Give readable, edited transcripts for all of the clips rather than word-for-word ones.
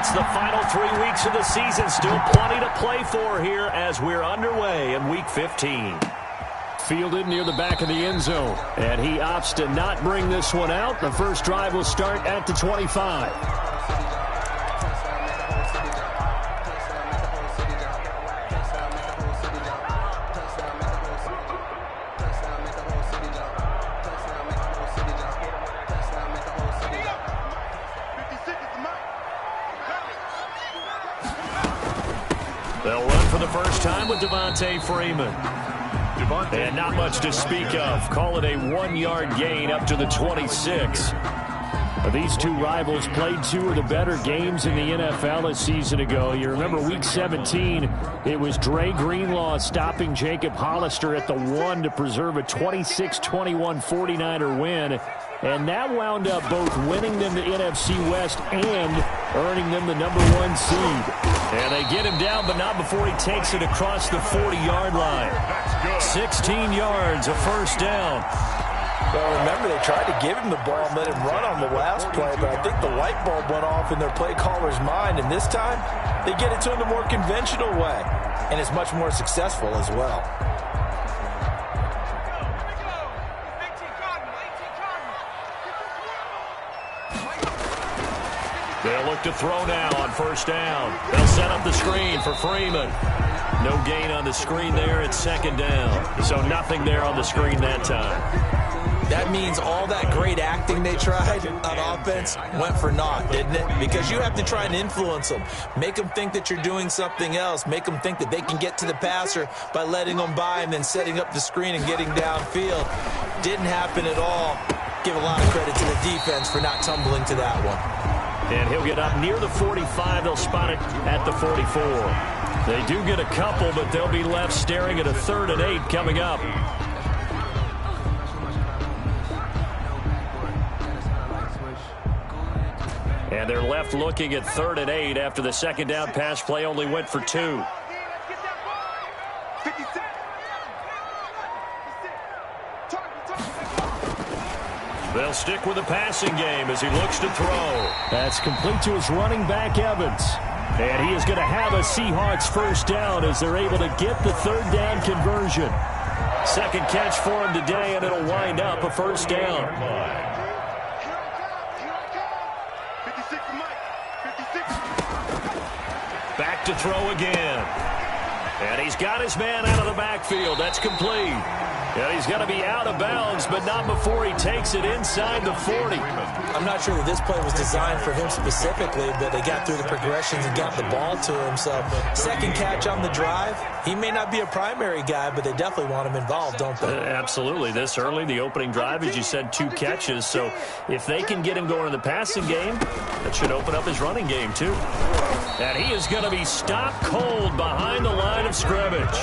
It's the final 3 weeks of the season. Still plenty to play for here as we're underway in Week 15. Fielded near the back of the end zone. And he opts to not bring this one out. The first drive will start at the 25. They'll run for the first time with Freeman. And not much to speak of. Call it a 1-yard gain up to the 26. These two rivals played two of the better games in the NFL a season ago. You remember Week 17, it was Dre Greenlaw stopping Jacob Hollister at the 1 to preserve a 26-21 49er win. And that wound up both winning them the NFC West and earning them the #1 seed. And they get him down, but not before he takes it across the 40-yard line. 16 yards, a first down. Well, remember, they tried to give him the ball and let him run on the last play, but I think the light bulb went off in their play caller's mind, and this time they get it to him the more conventional way, and it's much more successful as well. They'll look to throw now on first down. They'll set up the screen for Freeman. No gain on the screen there. It's second down. So nothing there on the screen that time. That means all that great acting they tried on offense went for naught, didn't it? Because you have to try and influence them. Make them think that you're doing something else. Make them think that they can get to the passer by letting them by and then setting up the screen and getting downfield. Didn't happen at all. Give a lot of credit to the defense for not tumbling to that one. And he'll get up near the 45. They'll spot it at the 44. They do get a couple, but they'll be left staring at a 3rd and 8 coming up. And they're left looking at 3rd and 8 after the second down pass play only went for 2. They'll stick with the passing game as he looks to throw. That's complete to his running back, Evans. And he is going to have a Seahawks first down as they're able to get the 3rd down conversion. Second catch for him today, and it'll wind up a first down. Back to throw again. And he's got his man out of the backfield. That's complete. And he's going to be out of bounds, but not before he takes it inside the 40. I'm not sure that this play was designed for him specifically, but they got through the progressions and got the ball to him. So second catch on the drive. He may not be a primary guy, but they definitely want him involved, don't they? Absolutely. This early, the opening drive, as you said, 2 catches. So if they can get him going in the passing game, that should open up his running game too. And he is going to be stopped cold behind the line of scrimmage.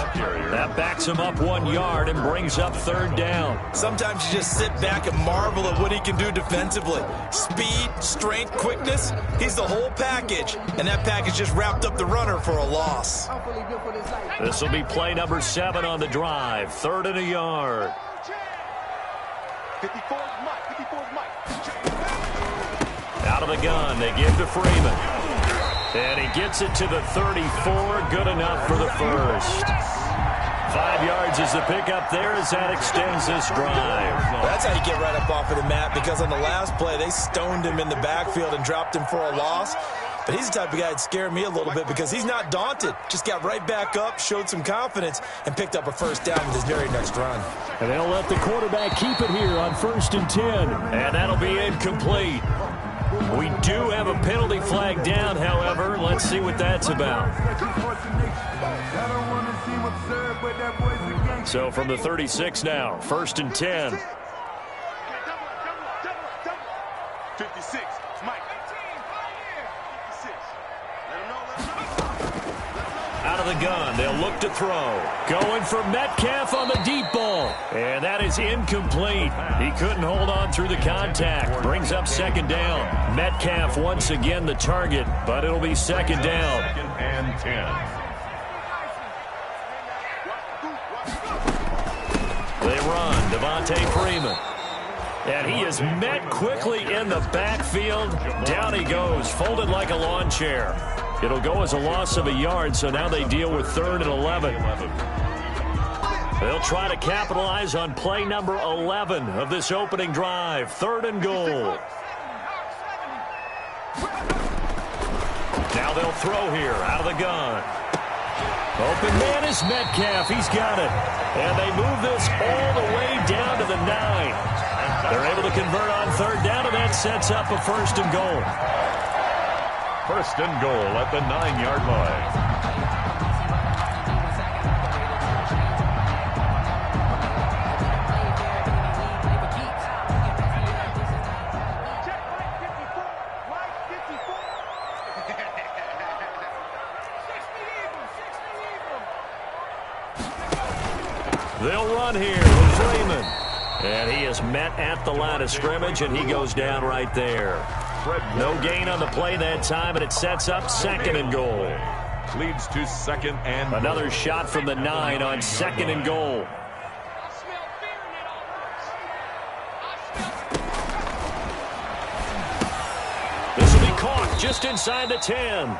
That backs him up 1 yard and brings up 3rd down. Sometimes you just sit back and marvel at what he can do defensively. Speed, strength, quickness, he's the whole package. And that package just wrapped up the runner for a loss. This will be play number 7 on the drive. 3rd and a yard. Out of the gun, they give to Freeman. And he gets it to the 34. Good enough for the first. 5 yards is the pickup there as that extends this drive. That's how you get right up off of the mat, because on the last play, they stoned him in the backfield and dropped him for a loss. But he's the type of guy that scared me a little bit because he's not daunted. Just got right back up, showed some confidence, and picked up a first down with his very next run. And they'll let the quarterback keep it here on 1st and 10. And that'll be incomplete. We do have a penalty flag down, however. Let's see what that's about. So from the 36 now, 1st and 10. 56, Mike. Out of the gun, they'll look to throw. Going for Metcalf on the deep ball. And that is incomplete. He couldn't hold on through the contact. Brings up 2nd down. Metcalf once again the target, but it'll be 2nd down. 2nd and 10. They run. Freeman. And he is met quickly in the backfield. Down he goes, folded like a lawn chair. It'll go as a loss of a yard, so now they deal with 3rd and 11. They'll try to capitalize on play number 11 of this opening drive. 3rd and goal. Now they'll throw here out of the gun. Open man is Metcalf. He's got it. And they move this all the way down to the 9. They're able to convert on 3rd down, and that sets up a 1st and goal. 1st and goal at the 9-yard line. They'll run here with Freeman. And he is met at the line of scrimmage, and he goes down right there. No gain on the play that time, and it sets up 2nd and goal. Leads to 2nd and another shot from the 9 on 2nd and goal. This will be caught just inside the 10.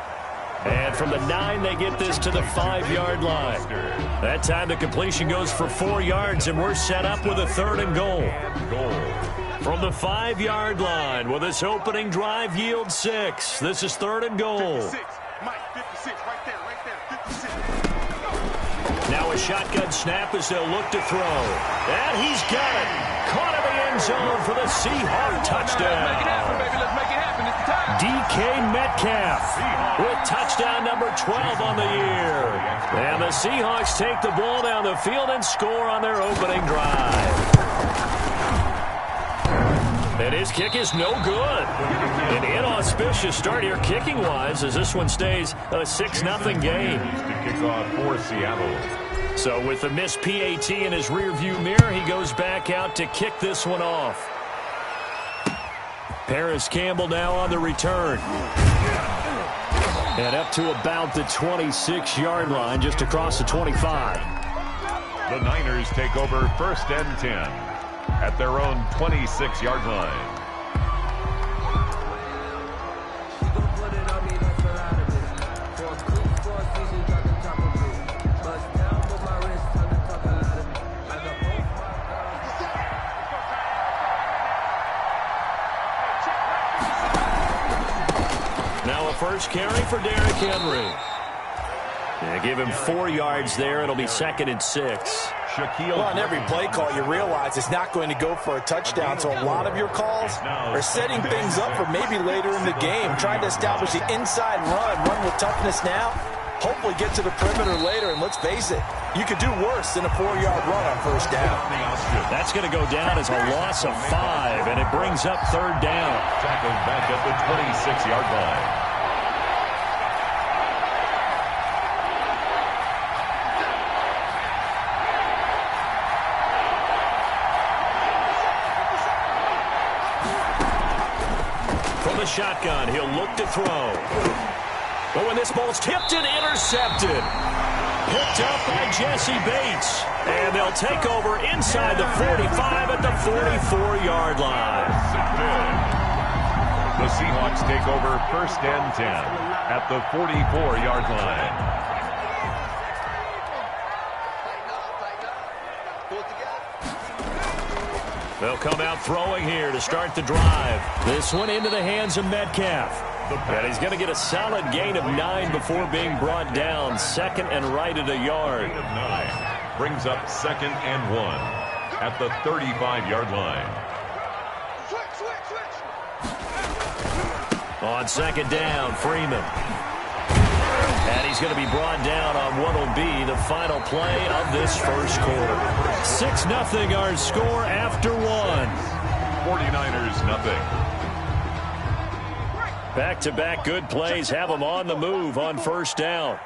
And from the 9, they get this to the 5-yard line. That time the completion goes for 4 yards, and we're set up with a 3rd and goal. From the 5-yard line, will this opening drive yield 6? This is 3rd and goal. 56. Mike, 56, right there, 56. Now a shotgun snap as they'll look to throw. And he's got it. Caught in the end zone for the Seahawks touchdown. Make it happen, baby. Let's make it happen. It's the time. DK Metcalf with touchdown number 12 on the year. And the Seahawks take the ball down the field and score on their opening drive. And his kick is no good. An inauspicious start here kicking-wise as this one stays a 6-0 game. To kick off for Seattle. So with the missed PAT in his rearview mirror, he goes back out to kick this one off. Paris Campbell now on the return. And up to about the 26-yard line, just across the 25. The Niners take over 1st and 10 at their own 26-yard line. Now a first carry for Derrick Henry. Yeah, give him 4 yards there. It'll be 2nd and 6. Well, on every play call, you realize it's not going to go for a touchdown. So a lot of your calls are setting things up for maybe later in the game, trying to establish the inside run with toughness now, hopefully get to the perimeter later. And let's face it, you could do worse than a 4-yard run on 1st down. That's going to go down as a loss of 5, and it brings up 3rd down. Tackled back at the 26-yard line. The shotgun, he'll look to throw. But when this ball's tipped and intercepted, picked up by Jesse Bates, and they'll take over inside the 45 at the 44-yard line. The Seahawks take over 1st and 10 at the 44-yard line. They'll come out throwing here to start the drive. This one into the hands of Metcalf. And he's going to get a solid gain of 9 before being brought down. 2nd and right at a yard. Gain of 9 brings up 2nd and 1 at the 35-yard line. On 2nd down, Freeman. And he's going to be brought down on what will be the final play of this first quarter. 6-0 our score after 1. 49ers nothing. Back-to-back good plays have them on the move on 1st down.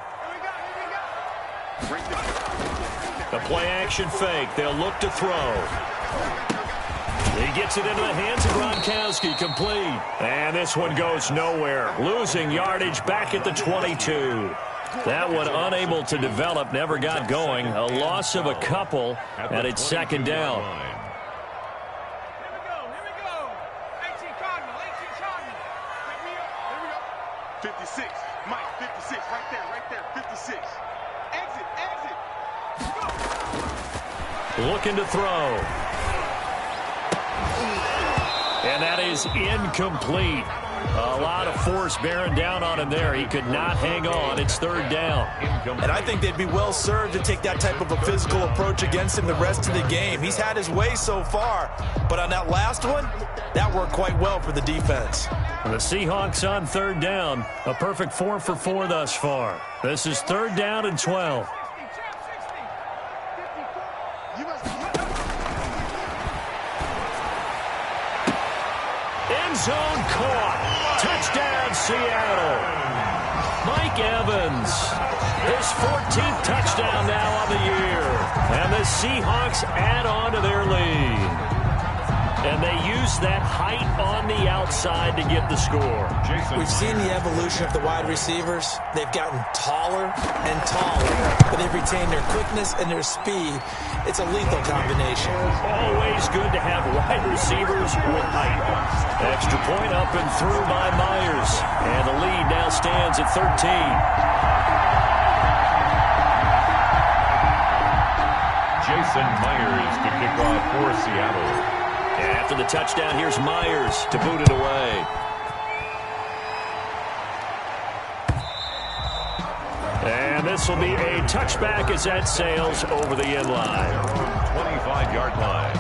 The play-action fake. They'll look to throw. He gets it into the hands of Gronkowski, complete. And this one goes nowhere. Losing yardage back at the 22. That one unable to develop, never got going. A loss of a couple, and it's 2nd down. right there, 56. Exit. Looking to throw. And that is incomplete. A lot of force bearing down on him there. He could not hang on. It's third down. And I think they'd be well served to take that type of a physical approach against him the rest of the game. He's had his way so far, but on that last one, that worked quite well for the defense. And the Seahawks on third down. A perfect 4 for 4 thus far. This is third down and 12. End zone caught. Touchdown, Seattle. Mike Evans, his 14th touchdown now on the year. And the Seahawks add on to their lead. And they use that height on the outside to get the score. We've seen the evolution of the wide receivers. They've gotten taller and taller, but they've retained their quickness and their speed. It's a lethal combination. Always good to have wide receivers with height. Extra point up and through by Myers. And the lead now stands at 13. Jason Myers to kick off for Seattle. After the touchdown, here's Myers to boot it away. And this will be a touchback as that sails over the end line. 25-yard line.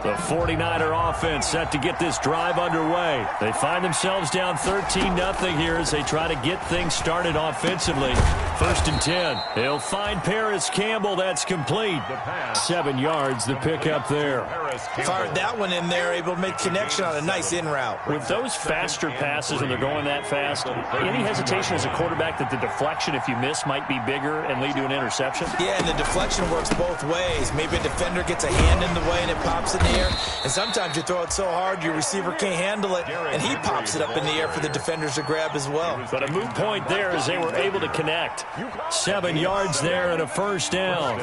The 49er offense set to get this drive underway. They find themselves down 13-0 here as they try to get things started offensively. First and 10. He'll find Paris Campbell. That's complete. 7 yards, the pickup there. Fired that one in there, able to make connection on a nice in route. With those faster passes and they're going that fast, any hesitation as a quarterback that the deflection, if you miss, might be bigger and lead to an interception? Yeah, and the deflection works both ways. Maybe a defender gets a hand in the way and it pops in the air. And sometimes you throw it so hard your receiver can't handle it, and he pops it up in the air for the defenders to grab as well. But a moot point there as they were able to connect. 7 yards there and a first down.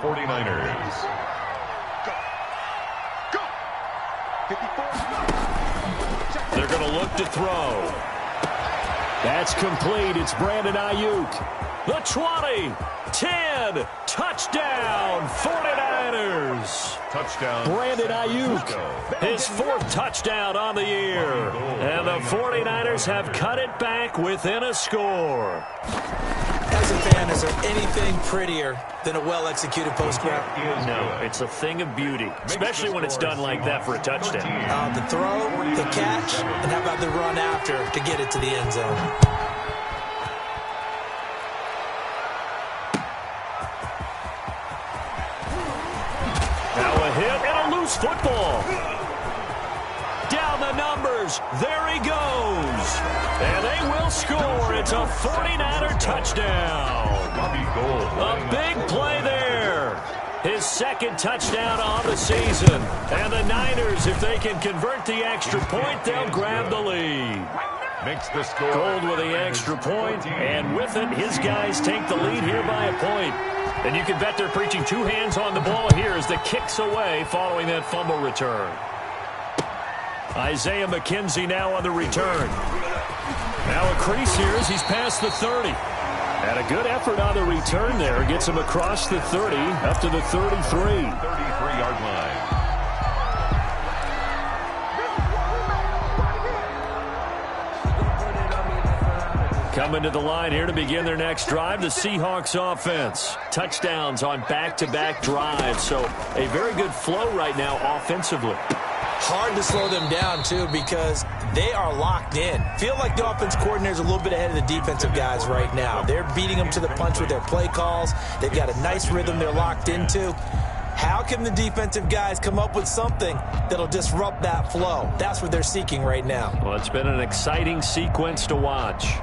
49ers. They're going to look to throw. That's complete. It's Brandon Ayuk. The 20, 10, touchdown, 49ers. Touchdown. Brandon Ayuk, his 4th touchdown on the year. And the 49ers have cut it back within a score. As a fan, is there anything prettier than a well-executed post grab? No, it's a thing of beauty, especially when it's done like that for a touchdown. The throw, the catch, and how about the run after to get it to the end zone? Now a hit and a loose football. Down the numbers. There he goes. And they will score. It's a 49er touchdown. A big play there. His 2nd touchdown on the season. And the Niners, if they can convert the extra point, they'll grab the lead. Makes the score. Gold with the extra point, and with it, his guys take the lead here by a point. And you can bet they're preaching 2 hands on the ball here as the kick's away following that fumble return. Isaiah McKenzie now on the return. Now a crease here as he's past the 30. And a good effort on the return there. Gets him across the 30, up to the 33. 33-yard line. Coming to the line here to begin their next drive, the Seahawks offense. Touchdowns on back-to-back drives, so a very good flow right now offensively. Hard to slow them down, too, because they are locked in. Feel like the offense coordinator's a little bit ahead of the defensive guys right now. They're beating them to the punch with their play calls. They've got a nice rhythm they're locked into. How can the defensive guys come up with something that'll disrupt that flow? That's what they're seeking right now. Well, it's been an exciting sequence to watch.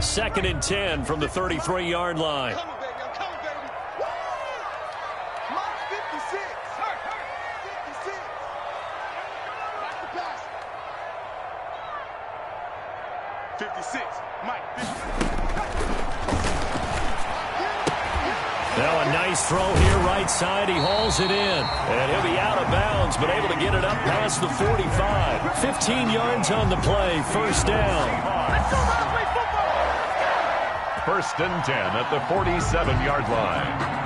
Second and 10 from the 33-yard line. Come on, baby. Come on, baby. Woo! Mike 56. 56. Back to pass. 56. Mike 56. Now a nice throw here right side. He hauls it in. And he'll be out of bounds, but able to get it up past the 45. 15 yards on the play. First down. First and 10 at the 47-yard line.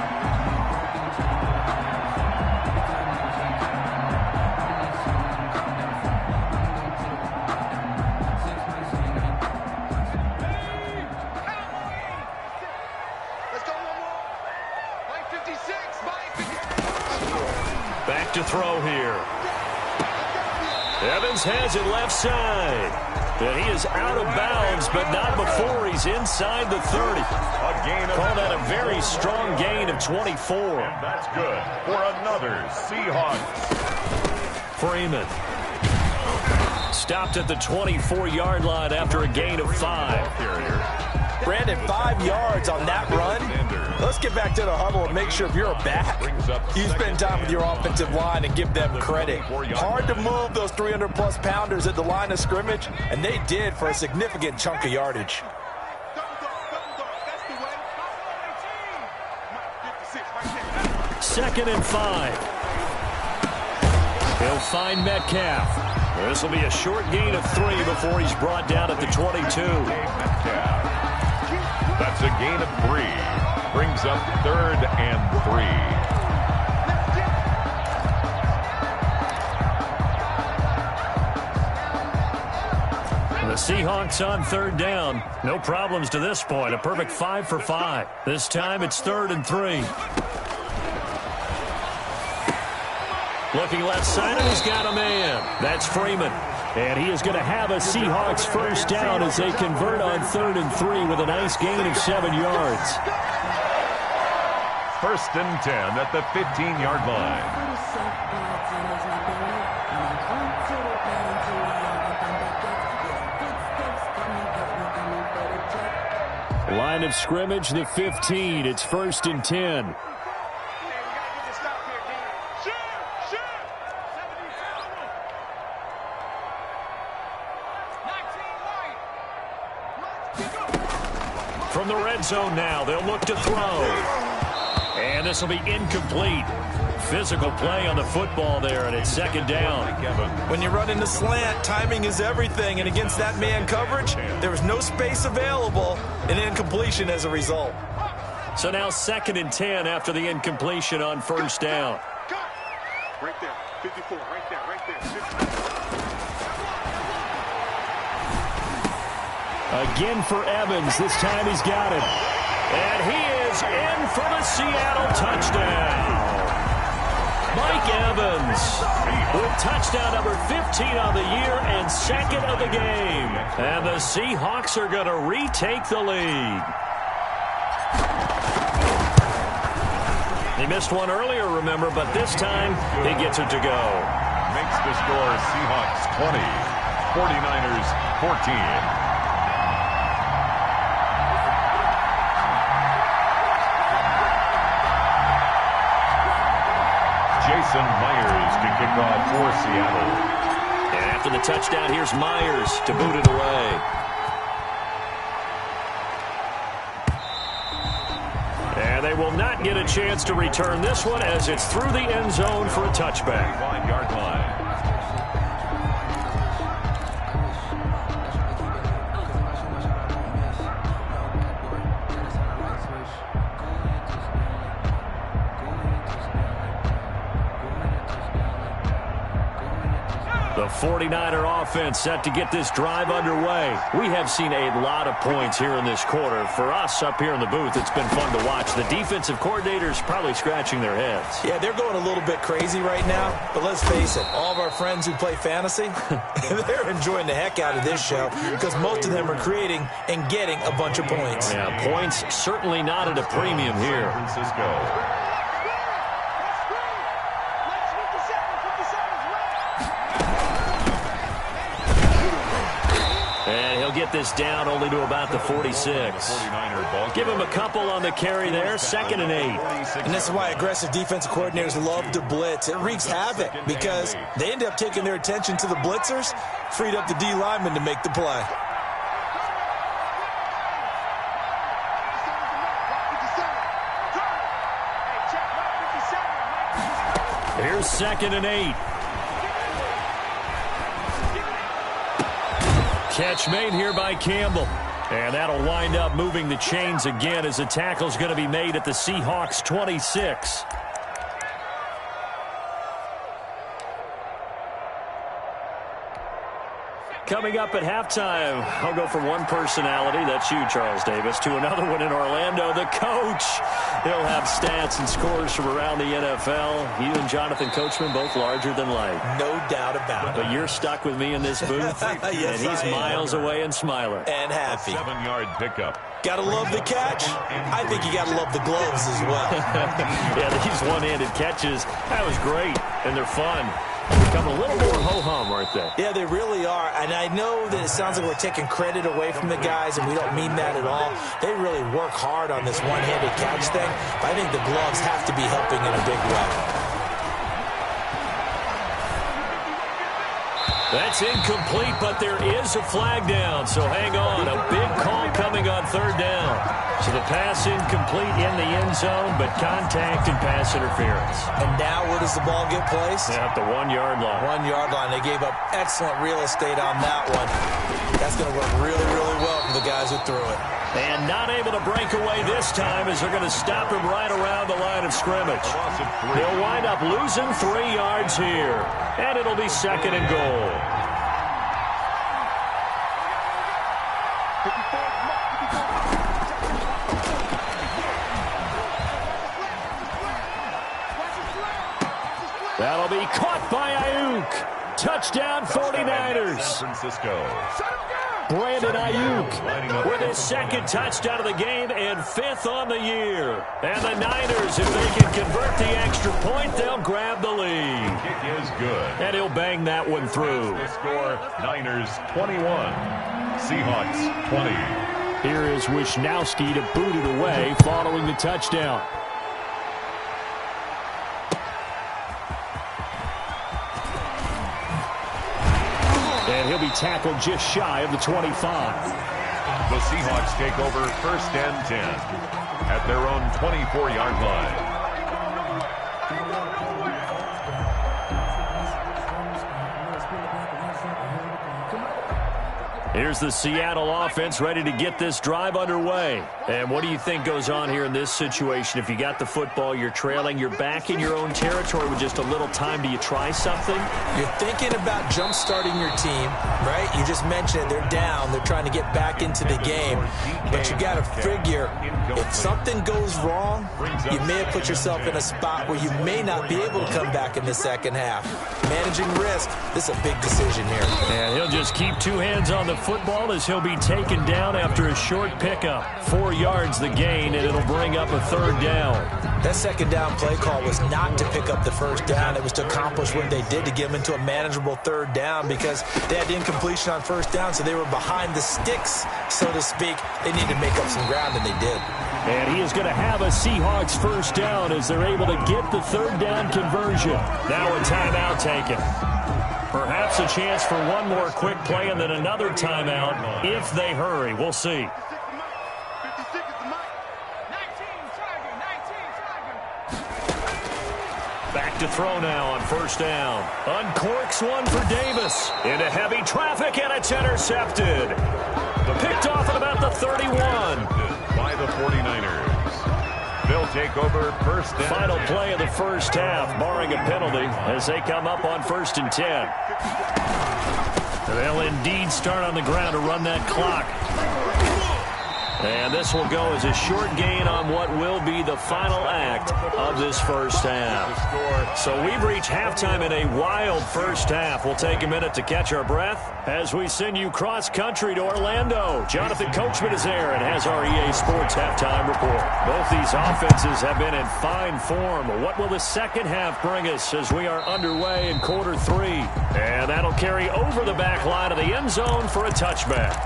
Back to throw here. Evans has it left side. And he is out of bounds, but not before he's inside the 30. Call that a very strong gain of 24. And that's good for another Seahawks. Freeman. Stopped at the 24-yard line after a gain of 5. Brandon, 5 yards on that run. Let's get back to the huddle and make sure if you're a back, you spend time with your offensive line and give them credit. Hard to move those 300-plus pounders at the line of scrimmage, and they did for a significant chunk of yardage. Second and 5. He'll find Metcalf. This will be a short gain of 3 before he's brought down at the 22. That's a gain of 3. Brings up 3rd and 3. The Seahawks on 3rd down. No problems to this point. A perfect 5 for 5. This time it's 3rd and 3. Looking left side, and he's got a man. That's Freeman. And he is going to have a Seahawks first down as they convert on 3rd and 3 with a nice gain of 7 yards. First and 10 at the 15-yard line. Line of scrimmage, the 15. It's 1st and 10. From the red zone now, they'll look to throw. And this will be incomplete. Physical play on the football there, and it's 2nd down. When you run into slant, timing is everything, and against that man coverage, there was no space available, and incompletion as a result. So now 2nd and 10 after the incompletion on 1st down. Right there, 54, right there, right there. 54. Again for Evans. This time he's got it. And he is in for the Seattle touchdown. Mike Evans with touchdown number 15 on the year and 2nd of the game. And the Seahawks are going to retake the lead. He missed one earlier, remember, but this time he gets it to go. Makes the score Seahawks 20, 49ers 14. Jason Myers to kick off for Seattle. And after the touchdown, here's Myers to boot it away. And they will not get a chance to return this one as it's through the end zone for a touchback. 5-yard line. The 49er offense set to get this drive underway. We have seen a lot of points here in this quarter. For us up here in the booth, it's been fun to watch. The defensive coordinators probably scratching their heads. Yeah, they're going a little bit crazy right now, but let's face it, all of our friends who play fantasy, they're enjoying the heck out of this show because most of them are creating and getting a bunch of points. Yeah, points certainly not at a premium here. San Francisco. And he'll get this down only to about the 46. Give him a couple on the carry there, 2nd and 8. And this is why aggressive defensive coordinators love to blitz. It wreaks havoc because they end up taking their attention to the blitzers, freed up the D lineman to make the play. Here's 2nd and 8. Catch made here by Campbell. And that'll wind up moving the chains again as the tackle's going to be made at the Seahawks 26. Coming up at halftime, I'll go from one personality, that's you, Charles Davis, to another one in Orlando, the coach. He'll have stats and scores from around the NFL. You and Jonathan Coachman, both larger than life. No doubt about it. But you're stuck with me in this booth, yes, and he's miles away and smiling. And happy. 7-yard pickup. Gotta love the catch. I think you gotta love the gloves as well. Yeah, these one-handed catches, that was great, and they're fun. Become a little more ho-hum, aren't they? Yeah, they really are. And I know that it sounds like we're taking credit away from the guys, and we don't mean that at all. They really work hard on this one-handed catch thing. But I think the gloves have to be helping in a big way. That's incomplete, but there is a flag down, so hang on. A big call coming on 3rd down. So the pass incomplete in the end zone, but contact and pass interference. And now where does the ball get placed? At the 1-yard line. 1-yard line. They gave up excellent real estate on that one. That's going to work really, really well for the guys who threw it. And not able to break away this time as they're going to stop him right around the line of scrimmage. They'll wind up losing 3 yards here. And it'll be 2nd and goal. That'll be caught by Ayuk. Touchdown 49ers. San Francisco. Brandon Ayuk with his 2nd touchdown of the game and 5th on the year. And the Niners, if they can convert the extra point, they'll grab the lead. Kick is good. And he'll bang that one through. The score, Niners 21, Seahawks 20. Here is Wisnowski to boot it away following the touchdown. And he'll be tackled just shy of the 25. The Seahawks take over 1st and 10 at their own 24-yard line. Here's the Seattle offense ready to get this drive underway. And what do you think goes on here in this situation? If you got the football, you're trailing, you're back in your own territory with just a little time. Do you try something? You're thinking about jump-starting your team, right? You just mentioned they're down. They're trying to get back into the game. But you got to figure if something goes wrong, you may have put yourself in a spot where you may not be able to come back in the second half. Managing risk, this is a big decision here. And he'll just keep 2 hands on the football as he'll be taken down after a short pickup. 4 yards the gain, and it'll bring up a 3rd down. That second down play call was not to pick up the 1st down. It was to accomplish what they did to get them into a manageable 3rd down because they had incompletion on 1st down, so they were behind the sticks, so to speak. They needed to make up some ground, and they did. And he is going to have a Seahawks 1st down as they're able to get the 3rd down conversion. Now a timeout taken. Perhaps a chance for one more quick play and then another timeout if they hurry. We'll see. Back to throw now on 1st down. Uncorks one for Davis. Into heavy traffic, and it's intercepted. Picked off at about the 31. By the 49ers. They'll take over 1st and Final 10. play of the 1st half, barring a penalty, as they come up on 1st and 10. They'll indeed start on the ground to run that clock. And this will go as a short gain on what will be the final act of this 1st half. So we've reached halftime in a wild 1st half. We'll take a minute to catch our breath as we send you cross-country to Orlando. Jonathan Coachman is there and has our EA Sports halftime report. Both these offenses have been in fine form. What will the 2nd half bring us as we are underway in quarter 3? And that'll carry over the back line of the end zone for a touchback.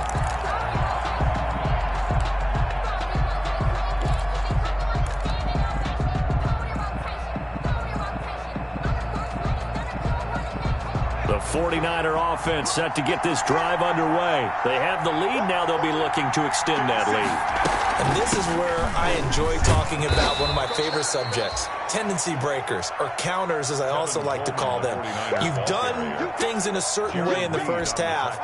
The 49er offense set to get this drive underway. They have the lead. Now they'll be looking to extend that lead. And this is where I enjoy talking about one of my favorite subjects, tendency breakers, or counters as I also like to call them. You've done things in a certain way in the first half,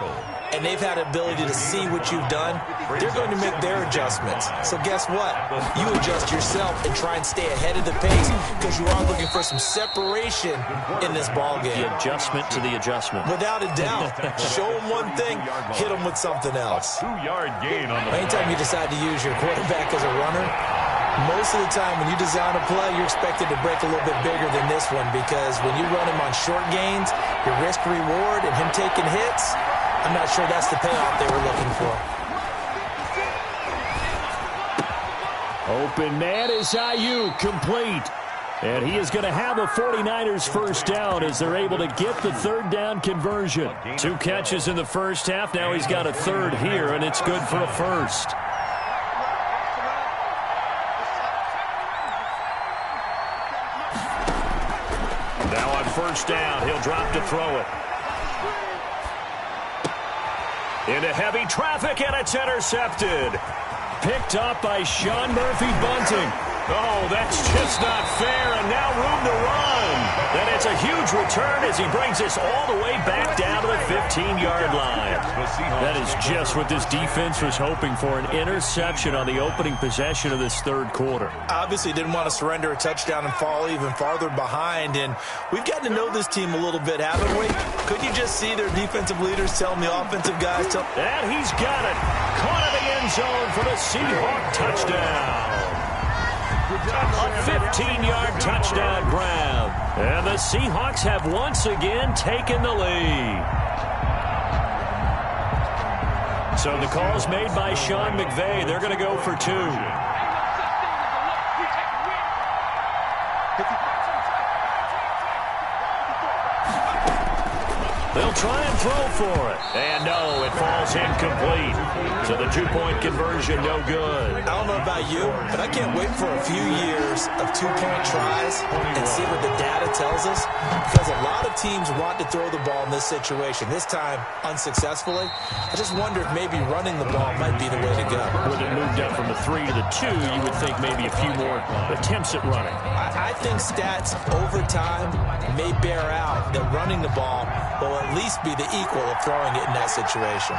and they've had the ability to see what you've done. They're going to make their adjustments. So guess what? You adjust yourself and try and stay ahead of the pace because you are looking for some separation in this ball game. The adjustment to the adjustment. Without a doubt. Show them one thing, hit them with something else. 2-yard gain on the Anytime you decide to use your quarterback as a runner, most of the time when you design a play, you're expected to break a little bit bigger than this one because when you run him on short gains, your risk-reward and him taking hits, I'm not sure that's the payoff they were looking for. Open man is IU, complete. And he is going to have a 49ers first down as they're able to get the third down conversion. 2 catches in the first half. Now he's got a third here, and it's good for a first. Now on first down, he'll drop to throw it. Into heavy traffic, and it's intercepted. Picked up by Sean Murphy-Bunting. Oh, that's just not fair, and now room to run. And it's a huge return as he brings this all the way back down to the 15-yard line. That is just what this defense was hoping for, an interception on the opening possession of this third quarter. Obviously didn't want to surrender a touchdown and fall even farther behind, and we've gotten to know this team a little bit, haven't we? Could you just see their defensive leaders telling the offensive guys to... And he's got it. Caught in the end zone for the Seahawk touchdown. A 15-yard touchdown grab. And the Seahawks have once again taken the lead. So the call's made by Sean McVay. They're going to go for 2. They'll try and throw for it. And no, it falls incomplete. So the 2-point conversion, no good. I don't know about you, but I can't wait for a few years of 2-point tries and see what the data tells us. Because a lot of teams want to throw the ball in this situation. This time, unsuccessfully. I just wonder if maybe running the ball might be the way to go. With it moved up from the 3 to the 2, you would think maybe a few more attempts at running. I think stats over time may bear out that running the ball will at least be the equal of throwing it in that situation.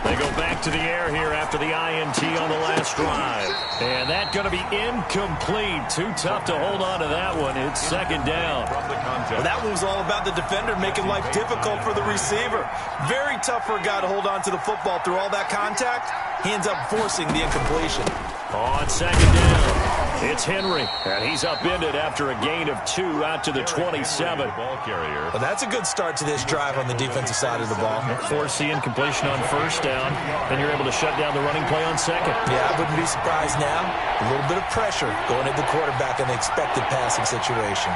They go back to the air here after the INT on the last drive. And that's going to be incomplete. Too tough to hold on to that one. It's second down. Well, that one was all about the defender making life difficult for the receiver. Very tough for a guy to hold on to the football through all that contact. He ends up forcing the incompletion. On second down, it's Henry. And he's upended after a gain of 2 out to the 27. Well, that's a good start to this drive on the defensive side of the ball. Force the incompletion on first down. Then you're able to shut down the running play on second. Yeah, I wouldn't be surprised now. A little bit of pressure going at the quarterback in the expected passing situation.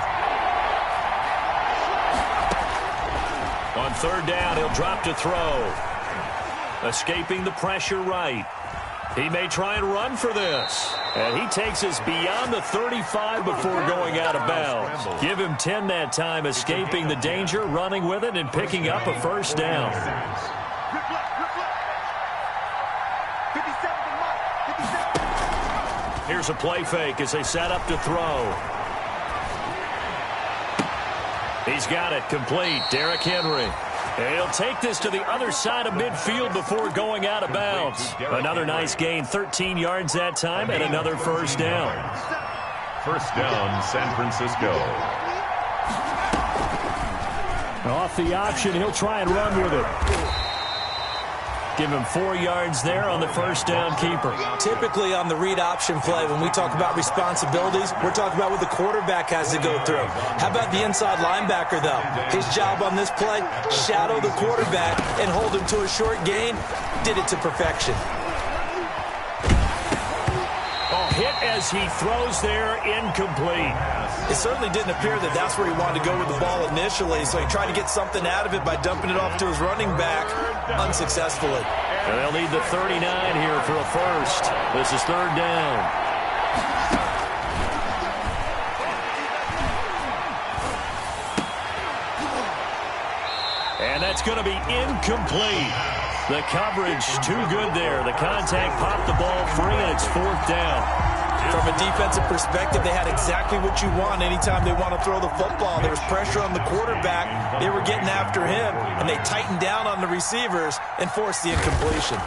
On third down, he'll drop to throw. Escaping the pressure right. He may try and run for this. And he takes us beyond the 35 before going out of bounds. Give him 10 that time, escaping the danger, running with it, and picking up a first down. Here's a play fake as they set up to throw. He's got it complete. Derrick Henry. And he'll take this to the other side of midfield before going out of bounds. Another nice gain, 13 yards that time, and another first down. First down, San Francisco. Off the option, he'll try and run with it. Give him 4 yards there on the first down keeper. Typically on the read option play, when we talk about responsibilities, we're talking about what the quarterback has to go through. How about the inside linebacker, though? His job on this play, shadow the quarterback and hold him to a short gain. Did it to perfection. Hit as he throws there, incomplete. It certainly didn't appear that that's where he wanted to go with the ball initially, so he tried to get something out of it by dumping it off to his running back unsuccessfully. And they'll need the 39 here for a first. This is third down. And that's going to be incomplete. The coverage too good there. The contact popped the ball free, and it's fourth down. From a defensive perspective, they had exactly what you want anytime they want to throw the football. There was pressure on the quarterback. They were getting after him, and they tightened down on the receivers and forced the incompletion.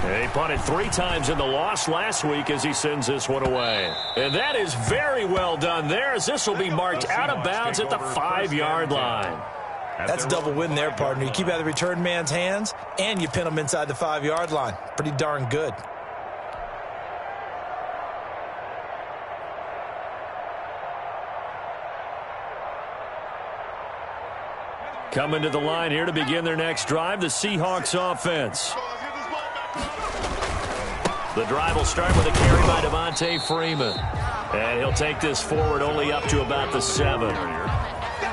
He punted 3 times in the loss last week as he sends this one away. And that is very well done there, as this will be marked out of bounds at the 5-yard line. That's a double win there, partner. You keep out of the return man's hands, and you pin him inside the 5-yard line. Pretty darn good. Coming to the line here to begin their next drive, the Seahawks offense. The drive will start with a carry by Devontae Freeman. And he'll take this forward only up to about the 7.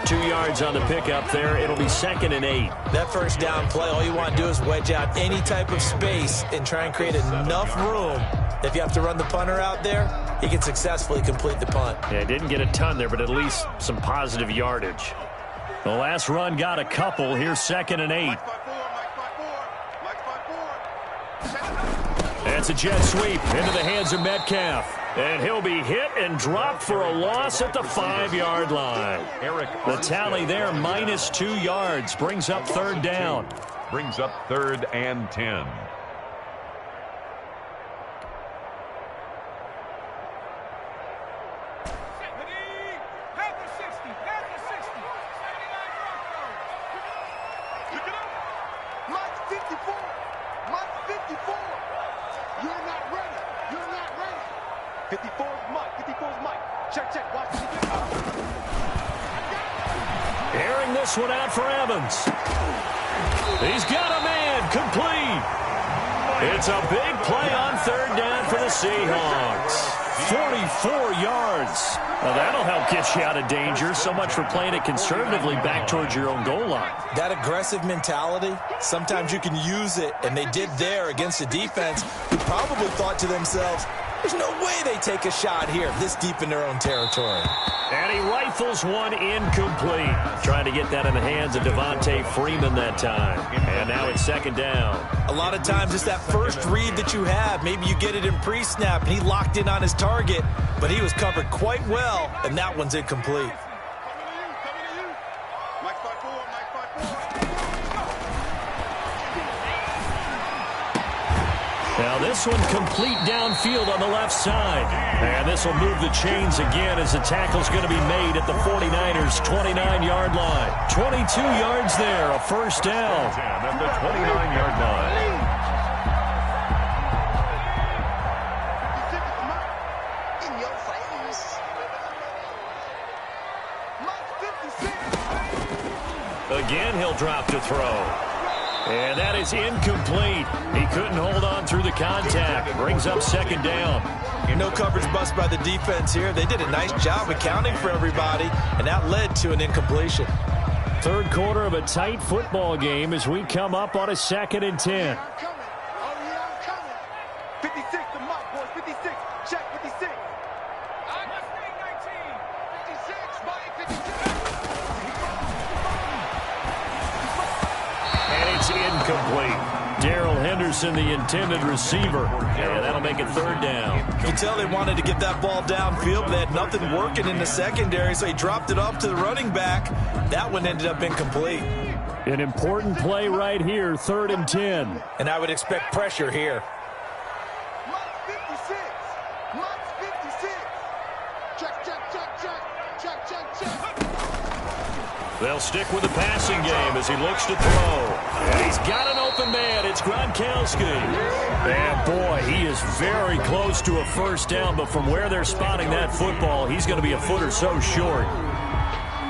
2 yards on the pickup there. It'll be 2nd and 8. That first down play, all you want to do is wedge out any type of space and try and create enough room. If you have to run the punter out there, he can successfully complete the punt. Yeah, didn't get a ton there, but at least some positive yardage. The last run got a couple. Here's 2nd and 8. That's a jet sweep into the hands of Metcalf. And he'll be hit and dropped for a loss at the 5-yard line. The tally there, -2 yards, brings up 3rd down. Brings up 3rd and 10. Airing this one out for Evans. He's got a man, complete. It's a big play on 3rd down for the Seahawks. 44 yards. Well, that'll help get you out of danger. So much for playing it conservatively back towards your own goal line. That aggressive mentality, sometimes you can use it, and they did there against a defense who probably thought to themselves, there's no way they take a shot here this deep in their own territory. And he rifles one incomplete. Trying to get that in the hands of Devontae Freeman that time. And now it's 2nd down. A lot of times it's that first read that you have. Maybe you get it in pre-snap, and he locked in on his target, but he was covered quite well, and that one's incomplete. Now this one complete downfield on the left side. And this will move the chains again as the tackle's going to be made at the 49ers' 29-yard line. 22 yards there, a 1st down. At the 29-yard line. Again, he'll drop to throw. And that is incomplete. He couldn't hold on through the contact. Brings up 2nd down. No coverage bust by the defense here. They did a nice job accounting for everybody, and that led to an incompletion. 3rd quarter of a tight football game as we come up on a 2nd and 10. 56, the mark, boys. 56. Check 56. I'm 19. 56, Mike, 56. And it's incomplete. Darrell Henderson, the intended receiver. And that'll make it 3rd down. You can tell they wanted to get that ball downfield, but they had nothing working in the secondary, so he dropped it off to the running back. That one ended up incomplete. An important play right here, 3rd and 10. And I would expect pressure here. Mike 56. Mike 56. Check. They'll stick with the passing game as he looks to throw. And he's got an open man. It's Gronkowski. And boy, he is very close to a 1st down, but from where they're spotting that football, he's going to be a foot or so short.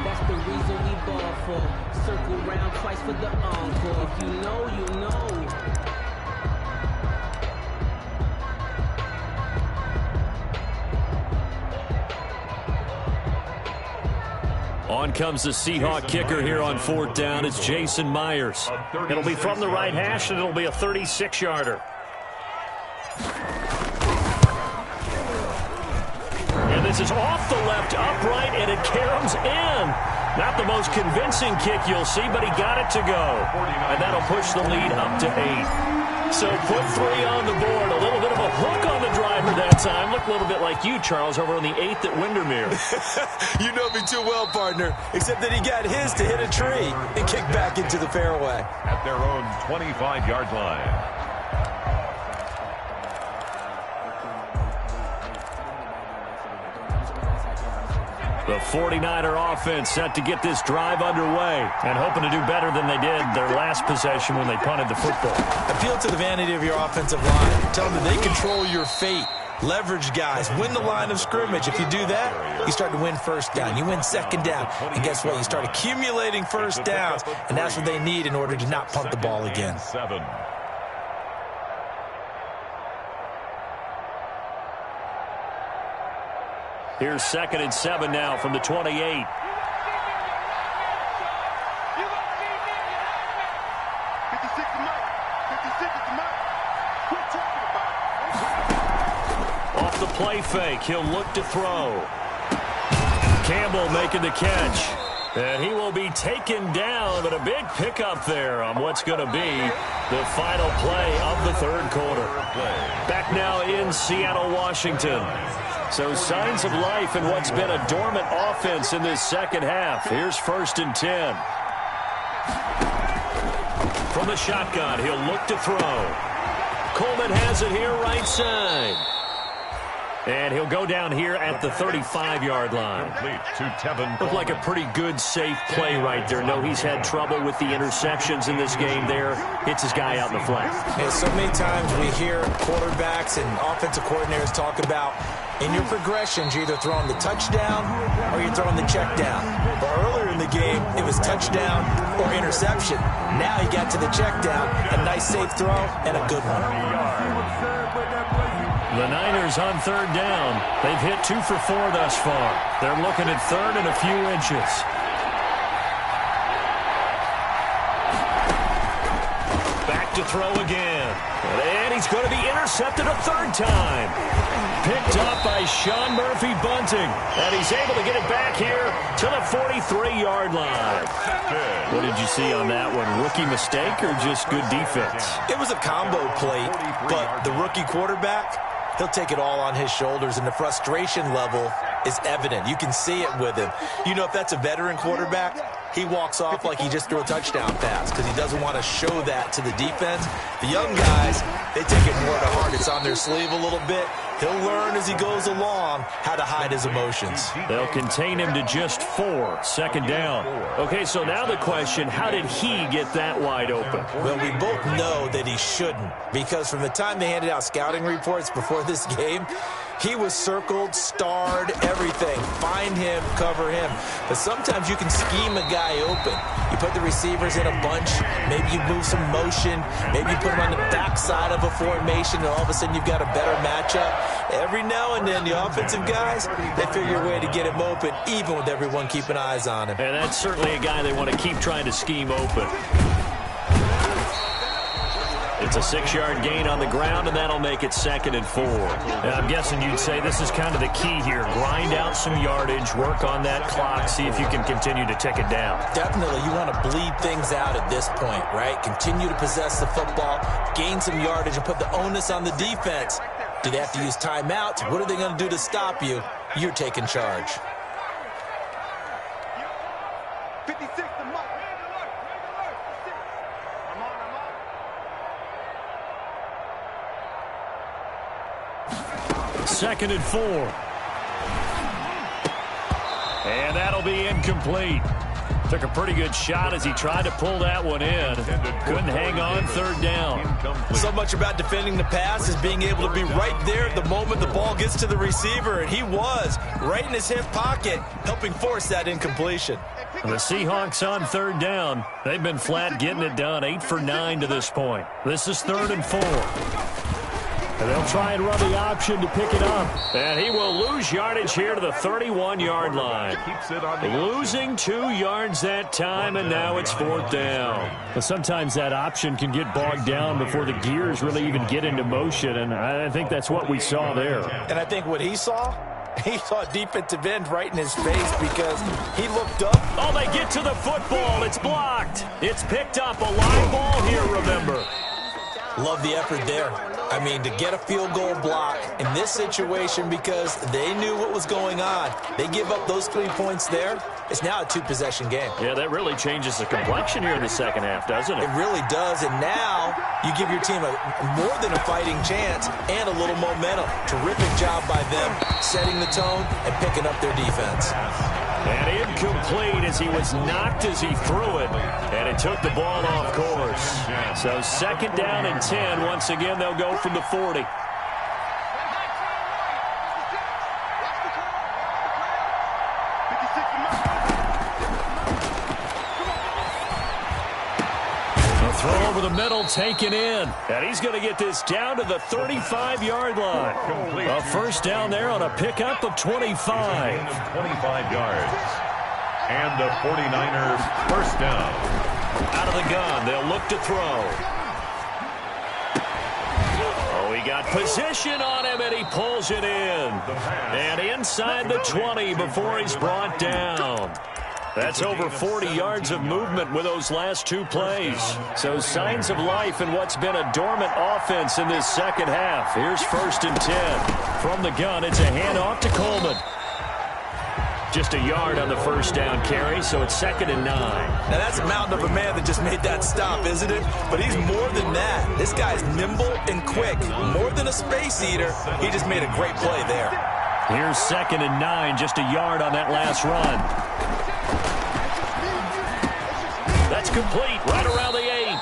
That's the reason we ball for. Circle round twice for the encore. If you know, you know. On comes the Seahawk kicker here on 4th down. It's Jason Myers. It'll be from the right hash, and it'll be a 36-yarder. And this is off the left upright, and it caroms in. Not the most convincing kick you'll see, but he got it to go. And that'll push the lead up to 8. So put 3 on the board. A little bit of a hook on the driver that time. Look a little bit like you, Charles, over on the 8th at Windermere. You know me too well, partner, except that he got his to hit a tree and kick back into the fairway. At their own 25-yard line. The 49er offense set to get this drive underway and hoping to do better than they did their last possession when they punted the football. Appeal to the vanity of your offensive line. Tell them that they control your fate. Leverage guys. Win the line of scrimmage. If you do that, you start to win first down. You win second down. And guess what? You start accumulating first downs, and that's what they need in order to not punt the ball again. 7. Here's 2nd and 7 now from the 28. 56 to Mike. 56 to Mike. Quit talking about it. Off the play fake, he'll look to throw. Campbell making the catch. And he will be taken down, but a big pickup there on what's going to be the final play of the third quarter. Back now in Seattle, Washington. So signs of life in what's been a dormant offense in this second half. Here's 1st and 10. From the shotgun, he'll look to throw. Coleman has it here right side. And he'll go down here at the 35-yard line. Looked like a pretty good, safe play right there. No, he's had trouble with the interceptions in this game there. Hits his guy out in the flat. And so many times we hear quarterbacks and offensive coordinators talk about in your progressions, you're either throwing the touchdown or you're throwing the check down. But earlier in the game, it was touchdown or interception. Now he got to the check down, a nice safe throw, and a good one. The Niners on 3rd down. They've hit 2 for 4 thus far. They're looking at 3rd and a few inches. Back to throw again. And he's going to be intercepted a 3rd time. Picked up by Sean Murphy Bunting. And he's able to get it back here to the 43-yard line. What did you see on that one? Rookie mistake or just good defense? It was a combo play, but the rookie quarterback, he'll take it all on his shoulders, and the frustration level is evident. You can see it with him. You know, if that's a veteran quarterback, he walks off like he just threw a touchdown pass because he doesn't want to show that to the defense. The young guys, they take it more to heart. It's on their sleeve a little bit. He'll learn as he goes along how to hide his emotions. They'll contain him to just 4, 2nd down. Okay, so now the question, how did he get that wide open? Well, we both know that he shouldn't, because from the time they handed out scouting reports before this game, he was circled, starred, everything. Find him, cover him. But sometimes you can scheme a guy open. You put the receivers in a bunch. Maybe you move some motion. Maybe you put them on the backside of a formation, and all of a sudden you've got a better matchup. Every now and then, the offensive guys, they figure a way to get him open, even with everyone keeping eyes on him. And that's certainly a guy they want to keep trying to scheme open. It's a 6-yard gain on the ground, and that'll make it 2nd and 4. And I'm guessing you'd say this is kind of the key here. Grind out some yardage, work on that clock, see if you can continue to tick it down. Definitely. You want to bleed things out at this point, right? Continue to possess the football, gain some yardage, and put the onus on the defense. Do they have to use timeouts? What are they going to do to stop you? You're taking charge. 56 to Mike. 2nd and 4. And that'll be incomplete. Took a pretty good shot as he tried to pull that one in. Couldn't hang on 3rd down. So much about defending the pass is being able to be right there at the moment the ball gets to the receiver, and he was right in his hip pocket, helping force that incompletion. The Seahawks on 3rd down. They've been flat getting it done, 8 for 9 to this point. This is 3rd and 4. And they'll try and run the option to pick it up. And he will lose yardage here to the 31-yard line. Losing 2 yards that time, and now it's 4th down. But sometimes that option can get bogged down before the gears really even get into motion, and I think that's what we saw there. And I think what he saw defensive end right in his face because he looked up. Oh, they get to the football. It's blocked. It's picked up. A live ball here, remember. Love the effort there. I mean, to get a field goal block in this situation because they knew what was going on. They give up those 3 points there. It's now a two-possession game. Yeah, that really changes the complexion here in the second half, doesn't it? It really does, and now you give your team more than a fighting chance and a little momentum. Terrific job by them setting the tone and picking up their defense. And incomplete as he was knocked as he threw it, and it took the ball off course. So second down and 10. Once again, they'll go from the 40. Throw over the middle, taken in. And he's going to get this down to the 35-yard line. A first down there on a pickup of 25. 25 yards. And the 49ers first down. Out of the gun, they'll look to throw. Oh, he got position on him, and he pulls it in. And inside the 20 before he's brought down. That's over 40 yards of movement with those last two plays. So signs of life in what's been a dormant offense in this second half. Here's first and 10. From the gun, it's a handoff to Coleman. Just a yard on the first down carry, so it's second and 9. Now that's a mountain of a man that just made that stop, isn't it? But he's more than that. This guy's nimble and quick. More than a space eater, he just made a great play there. Here's second and 9, just a yard on that last run. That's complete, right around the 8.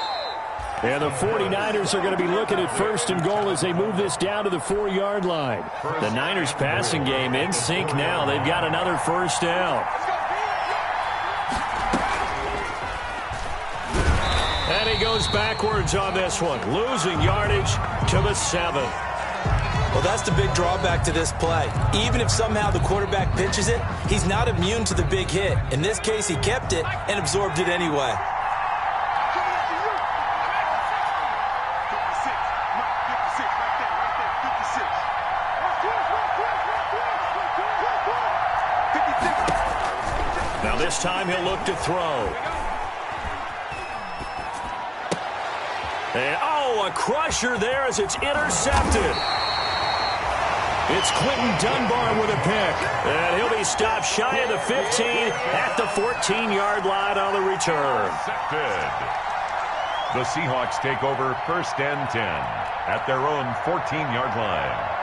And the 49ers are going to be looking at first and goal as they move this down to the 4-yard line. The Niners passing game in sync now. They've got another first down. And he goes backwards on this one, losing yardage to the 7. Well, that's the big drawback to this play. Even if somehow the quarterback pitches it, he's not immune to the big hit. In this case, he kept it and absorbed it anyway. Now this time he'll look to throw. And, a crusher there as it's intercepted. It's Quentin Dunbar with a pick. And he'll be stopped shy of the 15 at the 14-yard line on the return. The Seahawks take over first and 10 at their own 14-yard line.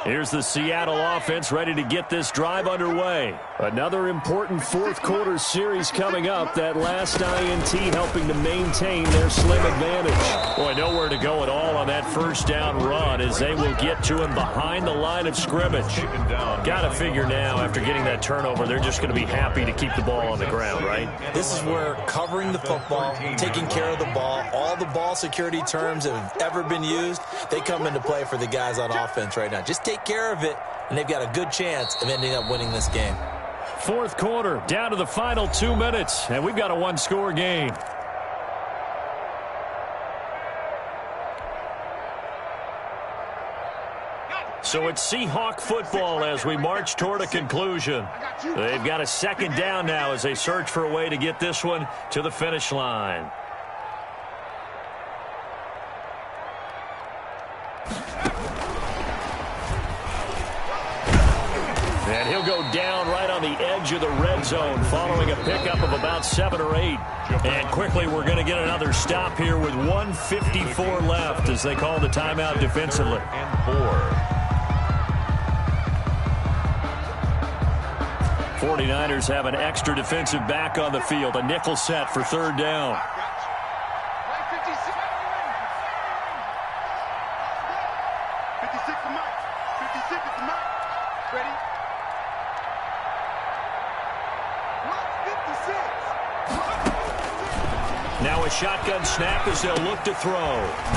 Here's the Seattle offense ready to get this drive underway. Another important fourth-quarter series coming up. That last INT helping to maintain their slim advantage. Boy, nowhere to go at all on that first down run as they will get to him behind the line of scrimmage. Got to figure now, after getting that turnover, they're just going to be happy to keep the ball on the ground, right? This is where covering the football, taking care of the ball, all the ball security terms that have ever been used, they come into play for the guys on offense right now. Just take care of it, and they've got a good chance of ending up winning this game. Fourth quarter, down to the final 2 minutes, and we've got a one-score game. So it's Seahawk football as we march toward a conclusion. They've got a second down now as they search for a way to get this one to the finish line. And he'll go down right on the edge of the red zone following a pickup of about 7 or 8. And quickly we're going to get another stop here with 1:54 left as they call the timeout defensively. And 4. 49ers have an extra defensive back on the field. A nickel set for third down. Now a shotgun snap as they'll look to throw.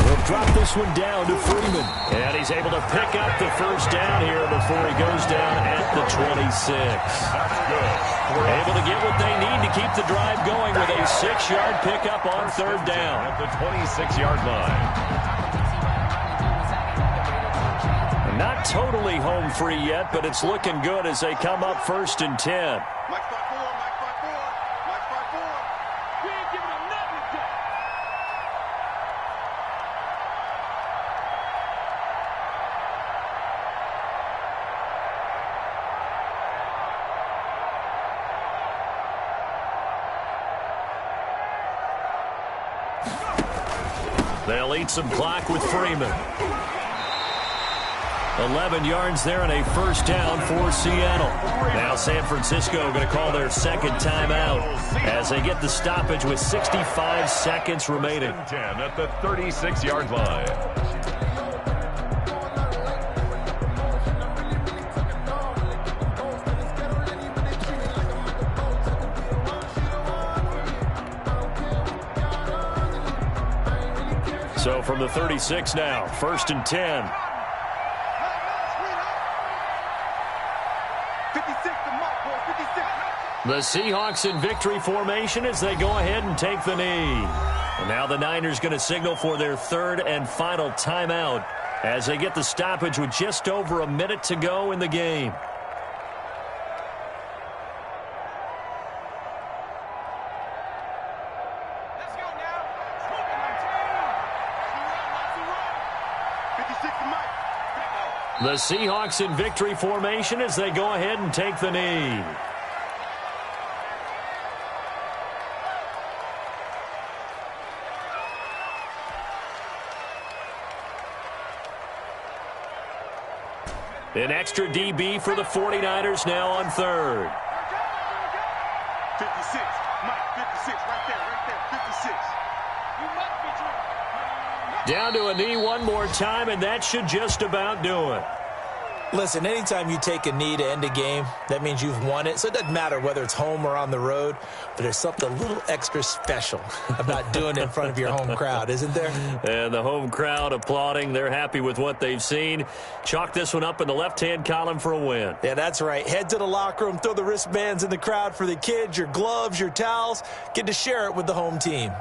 They'll drop this one down to Freeman. And he's able to pick up the first down here before he goes down at the 26. That's good. Able to get what they need to keep the drive going with a 6-yard pickup on third down. At the 26-yard line. Not totally home free yet, but it's looking good as they come up 1st and 10. Mike 5-4, Mike 5-4, Mike 5-4. We ain't giving them nothing today. They'll eat some clock with Freeman. 11 yards there and a first down for Seattle. Now San Francisco going to call their second timeout as they get the stoppage with 65 seconds remaining. 10 at the 36-yard line. So from the 36 now, 1st and 10. 56 to Mike, boy, 56. The Seahawks in victory formation as they go ahead and take the knee. And now the Niners going to signal for their third and final timeout as they get the stoppage with just over a minute to go in the game. Let's go now. Smoking my team. The Seahawks in victory formation as they go ahead and take the knee. An extra DB for the 49ers now on third. 56. Mike, 56. Right there, 56. You must be true. Down to a knee one more time, and that should just about do it. Listen, anytime you take a knee to end a game, that means you've won it. So it doesn't matter whether it's home or on the road, but there's something a little extra special about doing it in front of your home crowd, isn't there? And the home crowd applauding. They're happy with what they've seen. Chalk this one up in the left-hand column for a win. Yeah, that's right. Head to the locker room, throw the wristbands in the crowd for the kids, your gloves, your towels. Get to share it with the home team.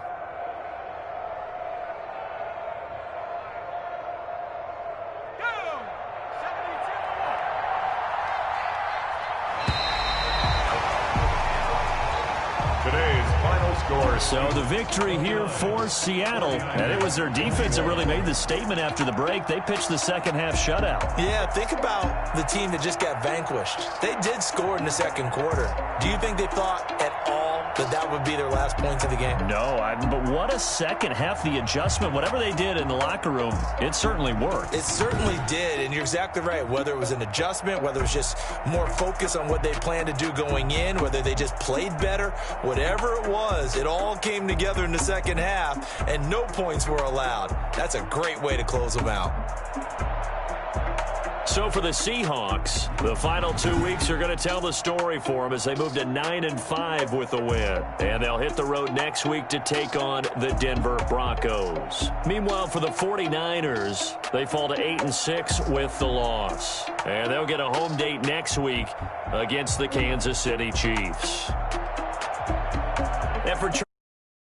So the victory here for Seattle, and it was their defense that really made the statement after the break. They pitched the second half shutout. Yeah, think about the team that just got vanquished. They did score in the second quarter. Do you think they thought at all that that would be their last points of the game? No, but what a second half. The adjustment, whatever they did in the locker room, it certainly worked. It certainly did, and you're exactly right. Whether it was an adjustment, whether it was just more focus on what they planned to do going in, whether they just played better, whatever it was, it all came together in the second half, and no points were allowed. That's a great way to close them out. So for the Seahawks, the final 2 weeks are going to tell the story for them as they move to 9-5 with a win. And they'll hit the road next week to take on the Denver Broncos. Meanwhile, for the 49ers, they fall to 8-6 with the loss. And they'll get a home date next week against the Kansas City Chiefs. And for